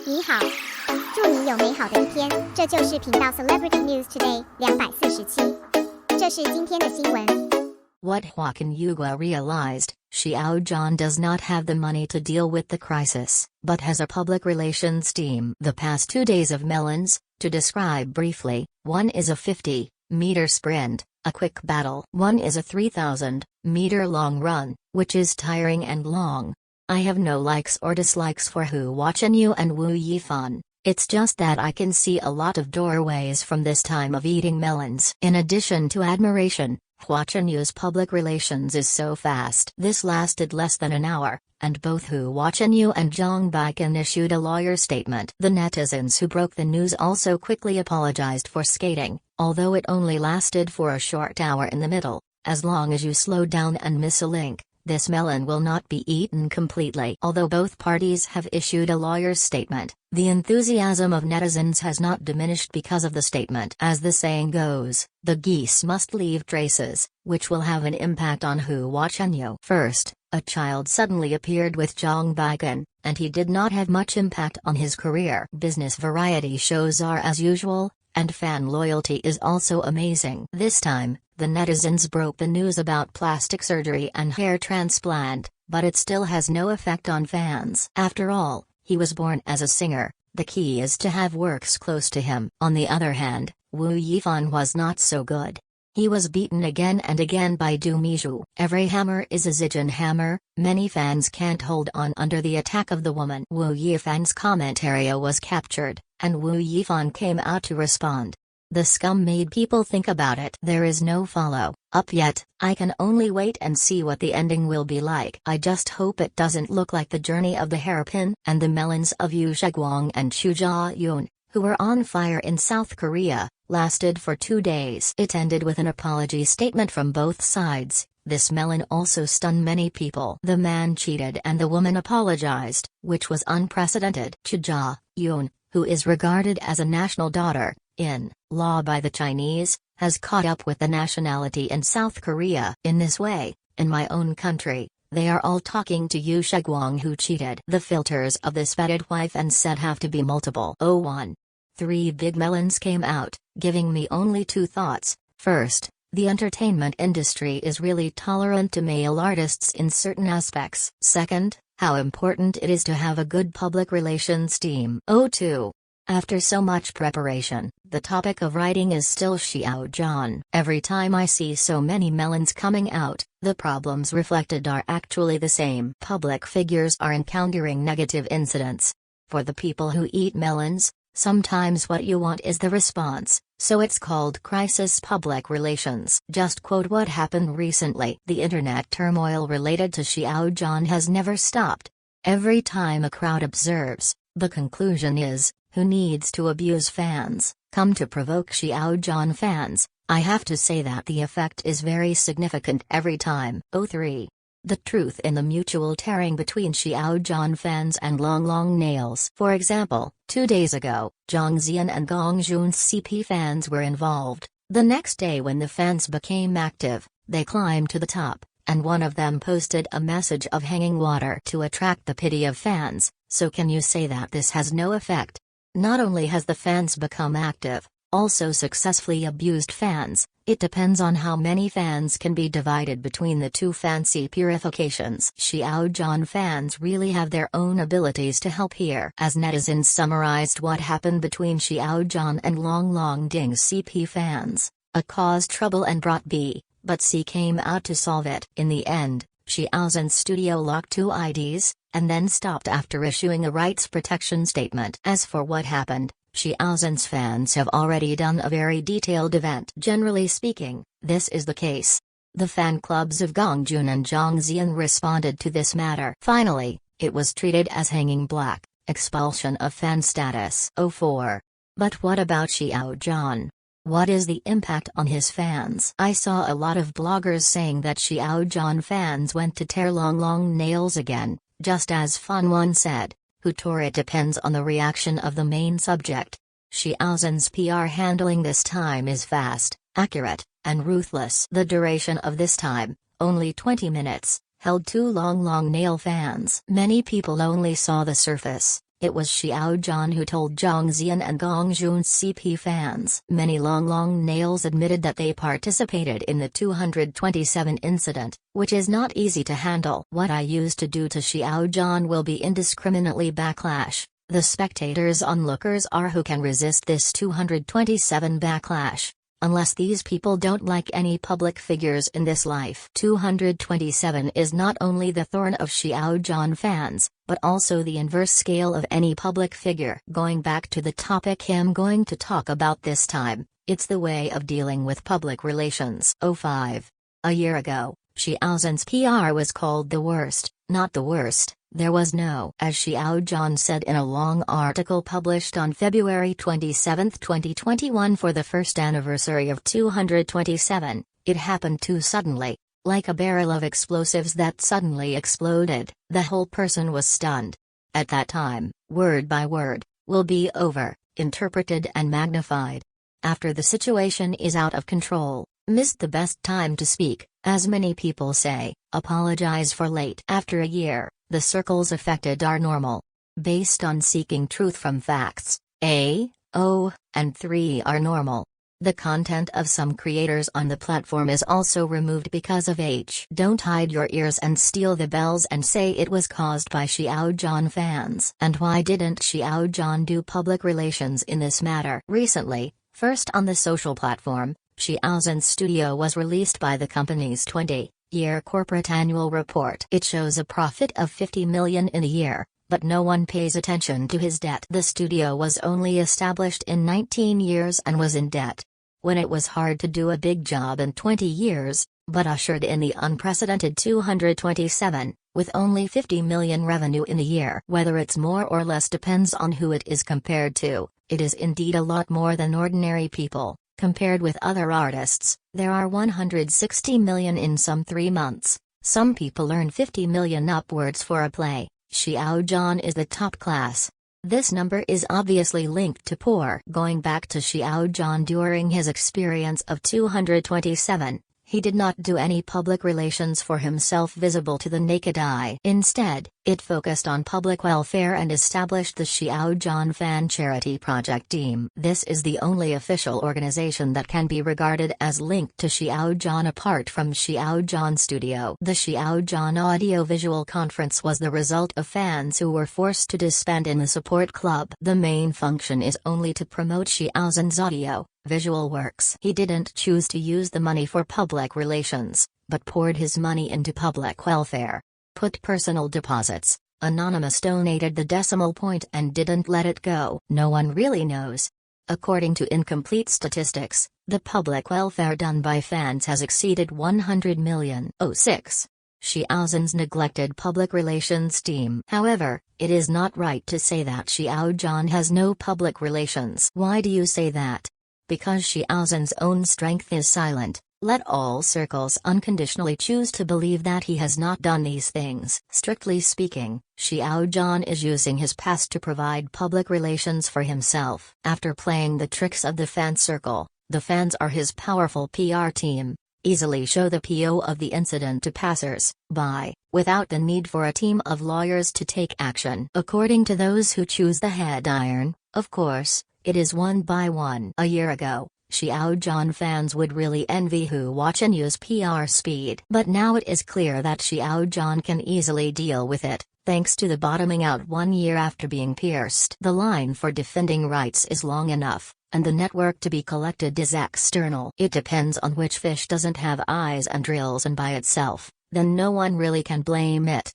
你好，祝你有美好的一天。这就是频道 Celebrity News Today 247。这是今天的新闻。What Huachen Yugua realized, Xiao Zhan does not have the money to deal with the crisis, but has a public relations team. The past 2 days of melons, to describe briefly, one is a 50-meter sprint, a quick battle. One is a 3,000-meter long run, which is tiring and long. I have no likes or dislikes for Huachen Yugua and Yifan. It's just that I can see a lot of doorways from this time of eating melons. In addition to admiration, Huachen Yugua's public relations is so fast. This lasted less than an hour, and both Huachen Yugua and Zhang Baikan issued a lawyer statement. The netizens who broke the news also quickly apologized for skating, although it only lasted for a short hour in the middle. As long as you slow down and miss a link, this melon will not be eaten completely. Although both parties have issued a lawyer's statement, the enthusiasm of netizens has not diminished because of the statement. As the saying goes, the geese must leave traces, which will have an impact on Huachen Yugua. First, a child suddenly appeared with Zhang Baikan, and he did not have much impact on his career. Business variety shows are as usual, and fan loyalty is also amazing. This time, the netizens broke the news about plastic surgery and hair transplant, but it still has no effect on fans. After all, he was born as a singer, the key is to have works close to him. On the other hand, Yifan was not so good. He was beaten again and again by Du Mizhu. Every hammer is a Zijin hammer, many fans can't hold on under the attack of the woman. Yifan's commentary was captured, and Yifan came out to respond. The scum made people think about it. There is no follow-up yet, I can only wait and see what the ending will be like. I just hope it doesn't look like the journey of the hairpin and the melons of Yu Shiguang and Xu Zhan, who were on fire in South Korea, lasted for 2 days. It ended with an apology statement from both sides. This melon also stunned many people. The man cheated and the woman apologized, which was unprecedented. Xu Zhan, who is regarded as a national daughter, in law by the Chinese, has caught up with the nationality in South Korea. In this way, in my own country, they are all talking to Yu Shiguang who cheated. The filters of this vetted wife and said have to be multiple. 3 big melons came out, giving me only 2 thoughts. First, the entertainment industry is really tolerant to male artists in certain aspects. Second, how important it is to have a good public relations team. 2. After so much preparation, the topic of writing is still Xiao Zhan. Every time I see so many melons coming out, the problems reflected are actually the same. Public figures are encountering negative incidents. For the people who eat melons, sometimes what you want is the response, so it's called crisis public relations. Just quote what happened recently. The internet turmoil related to Xiao Zhan has never stopped. Every time a crowd observes, the conclusion is, who needs to abuse fans, come to provoke Xiao Zhan fans. I have to say that the effect is very significant every time. 3. The truth in the mutual tearing between Xiao Zhan fans and Long Nails. For example, 2 days ago, Zhang Zian and Gong Jun's CP fans were involved. The next day when the fans became active, they climbed to the top, and one of them posted a message of hanging water to attract the pity of fans. So can you say that this has no effect? Not only has the fans become active, also successfully abused fans. It depends on how many fans can be divided between the 2 fancy purifications. Xiao Zhan fans really have their own abilities to help here. As netizens summarized what happened between Xiao Zhan and Long Ding's CP fans, a caused trouble and brought B, but C came out to solve it. In the end, Xiao Zhan's studio locked 2 IDs, and then stopped after issuing a rights protection statement. As for what happened, Xiao Zhan's fans have already done a very detailed event. Generally speaking, this is the case. The fan clubs of Gong Jun and Zhang Zian responded to this matter. Finally, it was treated as hanging black, expulsion of fan status. 4. But what about Xiao Zhan? What is the impact on his fans? I saw a lot of bloggers saying that Xiao Zhan fans went to tear Long Nails again, just as Fan One said. Who tore it depends on the reaction of the main subject. Xiao Zhan's PR handling this time is fast, accurate, and ruthless. The duration of this time, only 20 minutes, held 2 long nail fans. Many people only saw the surface, It was Xiao Zhan who told Zhang Zian and Gong Jun's CP fans. Many long nails admitted that they participated in the 227 incident, which is not easy to handle. What I used to do to Xiao Zhan will be indiscriminately backlash. The spectators onlookers are who can resist this 227 backlash. Unless these people don't like any public figures in this life. 227 is not only the thorn of Xiao Zhan fans, but also the inverse scale of any public figure. Going back to the topic I'm going to talk about this time, it's the way of dealing with public relations. 05. A year ago, Xiao Zhan's PR was called the worst, not the worst. There was no. As Xiao Zhan said in a long article published on February 27, 2021 for the first anniversary of 227, it happened too suddenly, like a barrel of explosives that suddenly exploded. The whole person was stunned. At that time, word by word, will be over, interpreted and magnified. After the situation is out of control, missed the best time to speak, as many people say, apologize for late. After a year, the circles affected are normal. Based on seeking truth from facts, A, O, and 3 are normal. The content of some creators on the platform is also removed because of H. Don't hide your ears and steal the bells and say it was caused by Xiao Zhan fans. And why didn't Xiao Zhan do public relations in this matter? Recently, first on the social platform, Xiao Zhan's studio was released by the company's 20-year corporate annual report. It shows a profit of 50 million in a year, but no one pays attention to his debt. The studio was only established in 19 years and was in debt. When it was hard to do a big job in 20 years, but ushered in the unprecedented 227, with only 50 million revenue in a year. Whether it's more or less depends on who it is compared to. It is indeed a lot more than ordinary people. Compared with other artists, there are 160 million in some 3 months. Some people earn 50 million upwards for a play. Xiao Zhan is the top class. This number is obviously linked to poor. Going back to Xiao Zhan during his experience of 227, he did not do any public relations for himself visible to the naked eye. Instead, it focused on public welfare and established the Xiao Zhan Fan Charity Project team. This is the only official organization that can be regarded as linked to Xiao Zhan apart from Xiao Zhan Studio. The Xiao Zhan audio-visual conference was the result of fans who were forced to disband in the support club. The main function is only to promote Xiao Zhan's audio-visual works. He didn't choose to use the money for public relations, but poured his money into public welfare. Put personal deposits, anonymous donated the decimal point and didn't let it go. No one really knows. According to incomplete statistics, the public welfare done by fans has exceeded 100 million. 06. Xiao Zhan's neglected public relations team. However, it is not right to say that Xiao Zhan has no public relations. Why do you say that? Because Xiao Zhan's own strength is silent. Let all circles unconditionally choose to believe that he has not done these things. Strictly speaking, Xiao Zhan is using his past to provide public relations for himself. After playing the tricks of the fan circle, the fans are his powerful PR team. Easily show the PO of the incident to passers-by, without the need for a team of lawyers to take action. According to those who choose the head iron, of course, it is one by one. A year ago, Xiao Zhan fans would really envy Huachen Yugua's PR speed. But now it is clear that Xiao Zhan can easily deal with it, thanks to the bottoming out 1 year after being pierced. The line for defending rights is long enough, and the network to be collected is external. It depends on which fish doesn't have eyes and drills and by itself, then no one really can blame it.